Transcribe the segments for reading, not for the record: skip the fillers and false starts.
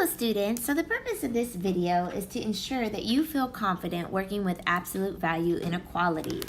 Hello students, so the purpose of this video is to ensure that you feel confident working with absolute value inequalities.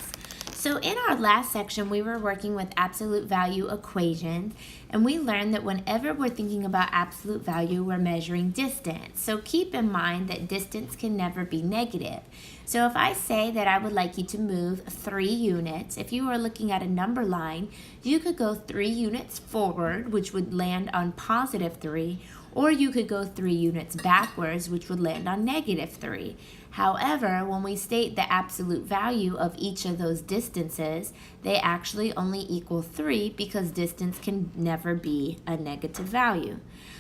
So in our last section, we were working with absolute value equations, and we learned that whenever we're thinking about absolute value, we're measuring distance. So keep in mind that distance can never be negative. So if I say that I would like you to move 3 units, if you were looking at a number line, you could go 3 units forward, which would land on positive 3, or you could go 3 units backwards, which would land on negative 3. However, when we state the absolute value of each of those distances, they actually only equal 3 because distance can never be a negative value.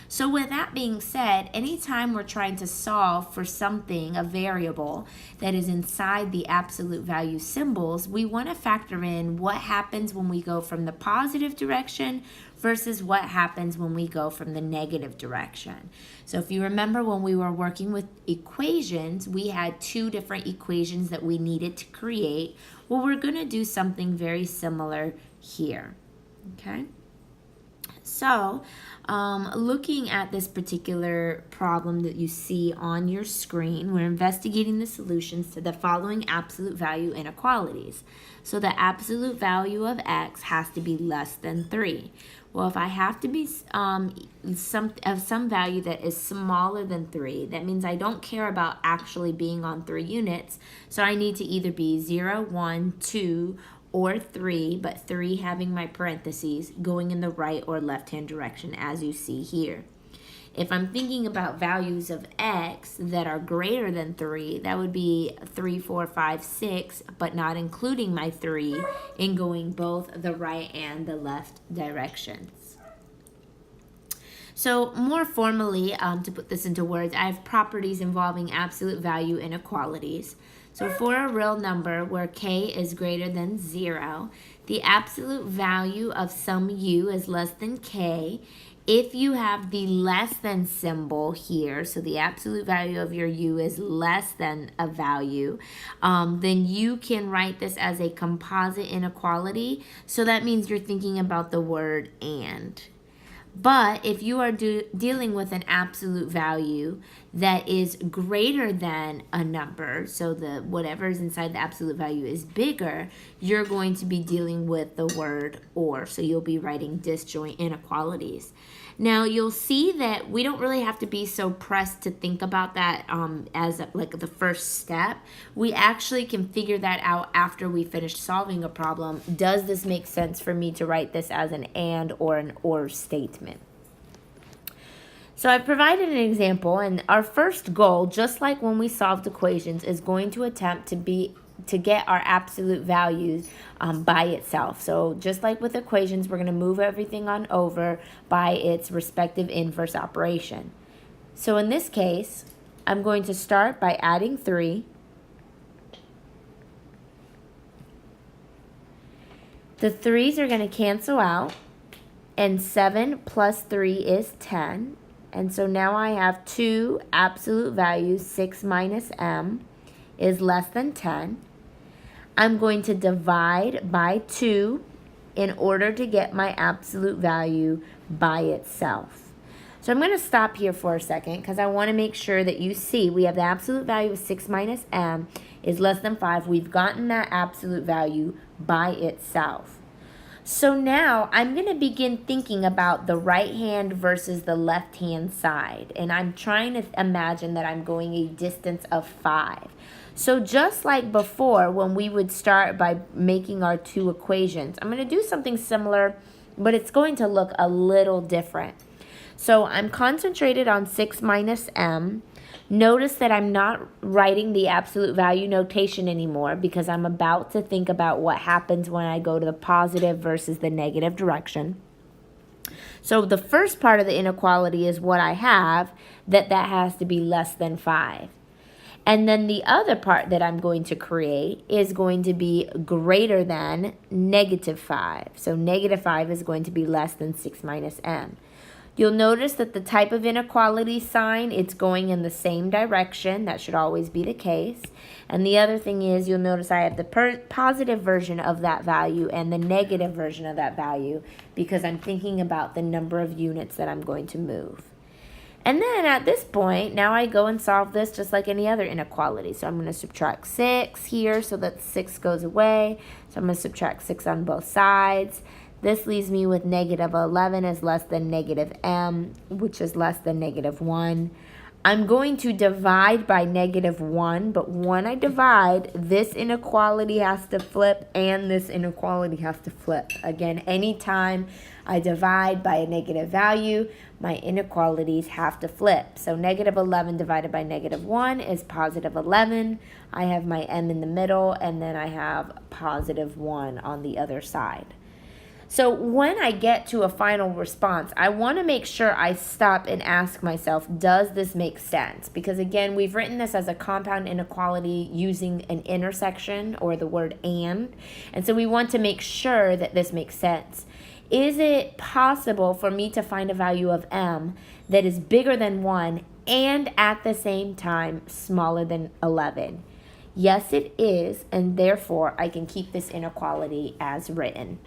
So with that being said, anytime we're trying to solve for something, a variable that is inside the absolute value symbols, we want to factor in what happens when we go from the positive direction versus what happens when we go from the negative direction. So if you remember when we were working with equations, we had 2 different equations that we needed to create. Well, we're going to do something very similar here, okay? So, looking at this particular problem that you see on your screen, we're investigating the solutions to the following absolute value inequalities. So the absolute value of x has to be less than 3. Well, if I have to be some value that is smaller than 3, that means I don't care about actually being on 3 units. So I need to either be 0, 1, 2, or 3, but 3 having my parentheses going in the right or left-hand direction as you see here. If I'm thinking about values of x that are greater than 3, that would be 3, 4, 5, 6, but not including my 3 in going both the right and the left directions. So more formally, to put this into words, I have properties involving absolute value inequalities. So for a real number where k is greater than 0, the absolute value of some u is less than k. If you have the less than symbol here, so the absolute value of your u is less than a value, then you can write this as a composite inequality. So that means you're thinking about the word and. But if you are dealing with an absolute value that is greater than a number, so the whatever is inside the absolute value is bigger, you're going to be dealing with the word or. So you'll be writing disjoint inequalities. Now you'll see that we don't really have to be so pressed to think about that as like the first step. We actually can figure that out after we finish solving a problem. Does this make sense for me to write this as an and or an or statement? So I've provided an example, and our first goal, just like when we solved equations, is going to attempt to get our absolute values by itself. So just like with equations, we're going to move everything on over by its respective inverse operation. So in this case, I'm going to start by adding 3. The 3's are going to cancel out, and 7 plus 3 is 10. And so now I have 2 absolute values, 6 minus m is less than 10. I'm going to divide by 2 in order to get my absolute value by itself. So I'm going to stop here for a second because I want to make sure that you see we have the absolute value of 6 minus m is less than 5. We've gotten that absolute value by itself. So now I'm going to begin thinking about the right hand versus the left hand side. And I'm trying to imagine that I'm going a distance of 5. So just like before when we would start by making our 2 equations, I'm going to do something similar, but it's going to look a little different. So I'm concentrated on 6 minus m. Notice that I'm not writing the absolute value notation anymore because I'm about to think about what happens when I go to the positive versus the negative direction. So the first part of the inequality is what I have, that has to be less than 5. And then the other part that I'm going to create is going to be greater than negative 5. So negative 5 is going to be less than 6 minus m. You'll notice that the type of inequality sign, it's going in the same direction. That should always be the case. And the other thing is, you'll notice I have the positive version of that value and the negative version of that value because I'm thinking about the number of units that I'm going to move. And then at this point, now I go and solve this just like any other inequality. So I'm going to subtract 6 here so that 6 goes away. So I'm going to subtract 6 on both sides. This leaves me with negative 11 is less than negative m, which is less than negative 1. I'm going to divide by negative 1, but when I divide, this inequality has to flip and this inequality has to flip. Again, anytime I divide by a negative value, my inequalities have to flip. So negative 11 divided by negative 1 is positive 11. I have my m in the middle, and then I have positive 1 on the other side. So when I get to a final response, I want to make sure I stop and ask myself, does this make sense? Because again, we've written this as a compound inequality using an intersection or the word and so we want to make sure that this makes sense. Is it possible for me to find a value of m that is bigger than 1 and at the same time smaller than 11? Yes, it is, and therefore I can keep this inequality as written.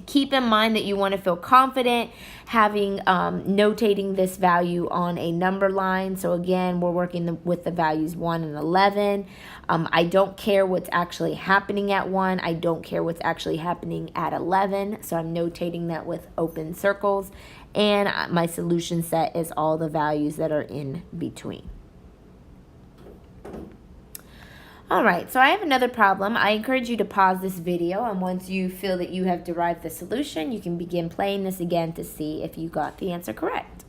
Keep in mind that you want to feel confident having notating this value on a number line. So again, we're working with the values 1 and 11. I don't care what's actually happening at 1. I don't care what's actually happening at 11. So I'm notating that with open circles. And my solution set is all the values that are in between. All right, so I have another problem. I encourage you to pause this video, and once you feel that you have derived the solution, you can begin playing this again to see if you got the answer correct.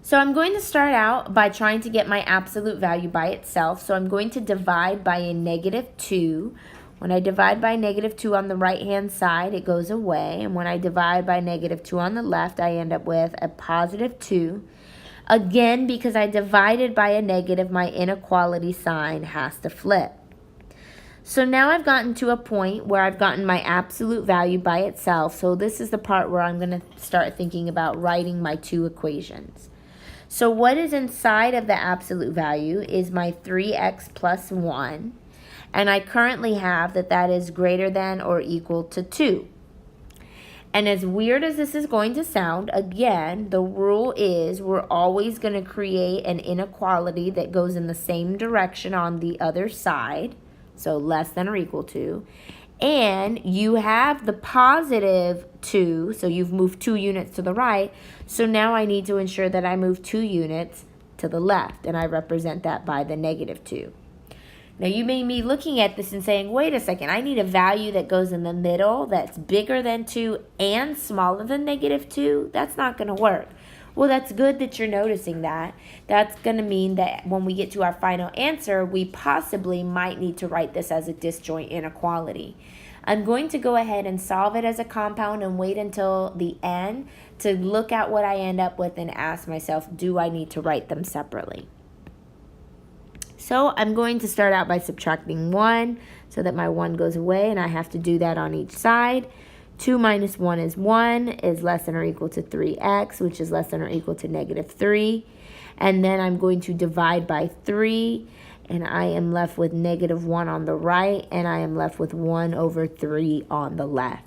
So I'm going to start out by trying to get my absolute value by itself. So I'm going to divide by a negative 2. When I divide by negative 2 on the right-hand side, it goes away. And when I divide by negative 2 on the left, I end up with a positive 2. Again, because I divided by a negative, my inequality sign has to flip. So now I've gotten to a point where I've gotten my absolute value by itself. So this is the part where I'm going to start thinking about writing my two equations. So what is inside of the absolute value is my 3x plus 1. And I currently have that is greater than or equal to 2. And as weird as this is going to sound, again, the rule is we're always going to create an inequality that goes in the same direction on the other side, so less than or equal to. And you have the positive 2, so you've moved 2 units to the right. So now I need to ensure that I move 2 units to the left, and I represent that by the negative 2. Now, you may be looking at this and saying, wait a second, I need a value that goes in the middle that's bigger than 2 and smaller than negative 2. That's not going to work. Well, that's good that you're noticing that. That's going to mean that when we get to our final answer, we possibly might need to write this as a disjoint inequality. I'm going to go ahead and solve it as a compound and wait until the end to look at what I end up with and ask myself, do I need to write them separately? So I'm going to start out by subtracting 1 so that my 1 goes away, and I have to do that on each side. 2 minus 1 is 1 is less than or equal to 3x, which is less than or equal to negative 3. And then I'm going to divide by 3, and I am left with negative 1 on the right, and I am left with 1 over 3 on the left.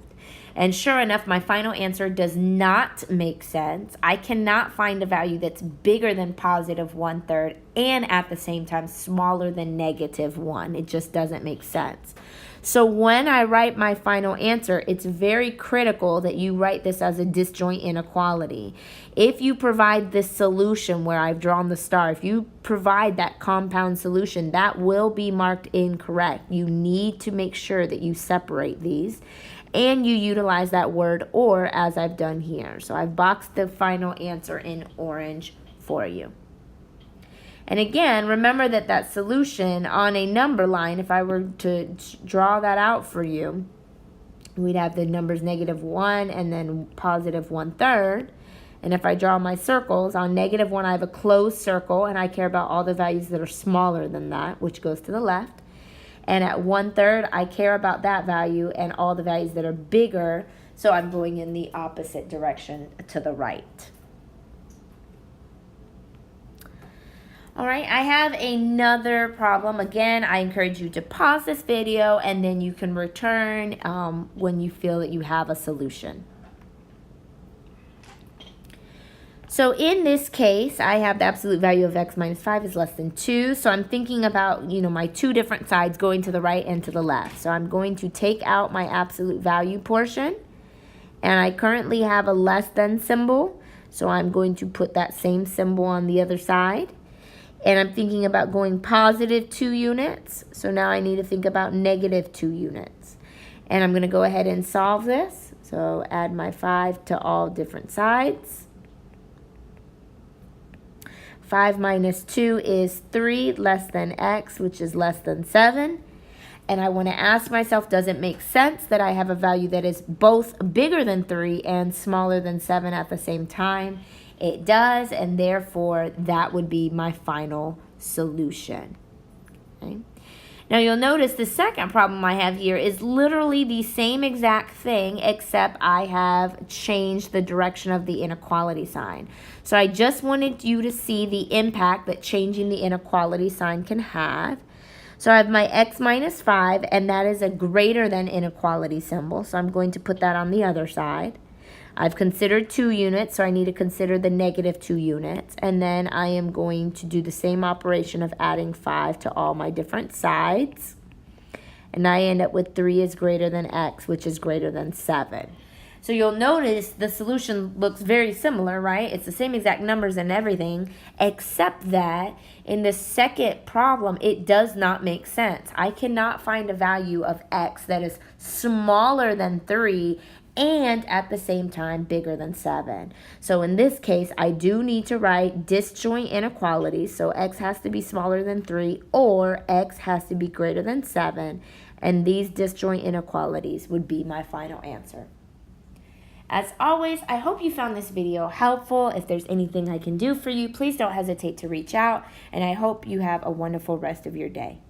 And sure enough, my final answer does not make sense. I cannot find a value that's bigger than positive 1/3 and at the same time smaller than negative 1. It just doesn't make sense. So when I write my final answer, it's very critical that you write this as a disjoint inequality. If you provide this solution where I've drawn the star, if you provide that compound solution, that will be marked incorrect. You need to make sure that you separate these. And you utilize that word or as I've done here. So I've boxed the final answer in orange for you. And again, remember that solution on a number line, if I were to draw that out for you, we'd have the numbers negative 1 and then positive 1/3. And if I draw my circles, on negative 1 I have a closed circle, and I care about all the values that are smaller than that, which goes to the left. And at 1/3, I care about that value and all the values that are bigger, so I'm going in the opposite direction to the right. All right, I have another problem. Again, I encourage you to pause this video, and then you can return when you feel that you have a solution. So in this case, I have the absolute value of x minus 5 is less than 2. So I'm thinking about, my two different sides going to the right and to the left. So I'm going to take out my absolute value portion. And I currently have a less than symbol. So I'm going to put that same symbol on the other side. And I'm thinking about going positive 2 units. So now I need to think about negative 2 units. And I'm going to go ahead and solve this. So add my 5 to all different sides. 5 minus 2 is 3 less than x, which is less than 7. And I want to ask myself, does it make sense that I have a value that is both bigger than 3 and smaller than 7 at the same time? It does, and therefore that would be my final solution. Okay. Now you'll notice the second problem I have here is literally the same exact thing, except I have changed the direction of the inequality sign. So I just wanted you to see the impact that changing the inequality sign can have. So I have my x minus 5, and that is a greater than inequality symbol. So I'm going to put that on the other side. I've considered 2 units, so I need to consider the negative 2 units. And then I am going to do the same operation of adding 5 to all my different sides. And I end up with 3 is greater than x, which is greater than 7. So you'll notice the solution looks very similar, right? It's the same exact numbers and everything, except that in the second problem, it does not make sense. I cannot find a value of x that is smaller than 3 and at the same time bigger than 7. So in this case, I do need to write disjoint inequalities. So x has to be smaller than 3 or x has to be greater than 7. And these disjoint inequalities would be my final answer. As always, I hope you found this video helpful. If there's anything I can do for you, please don't hesitate to reach out. And I hope you have a wonderful rest of your day.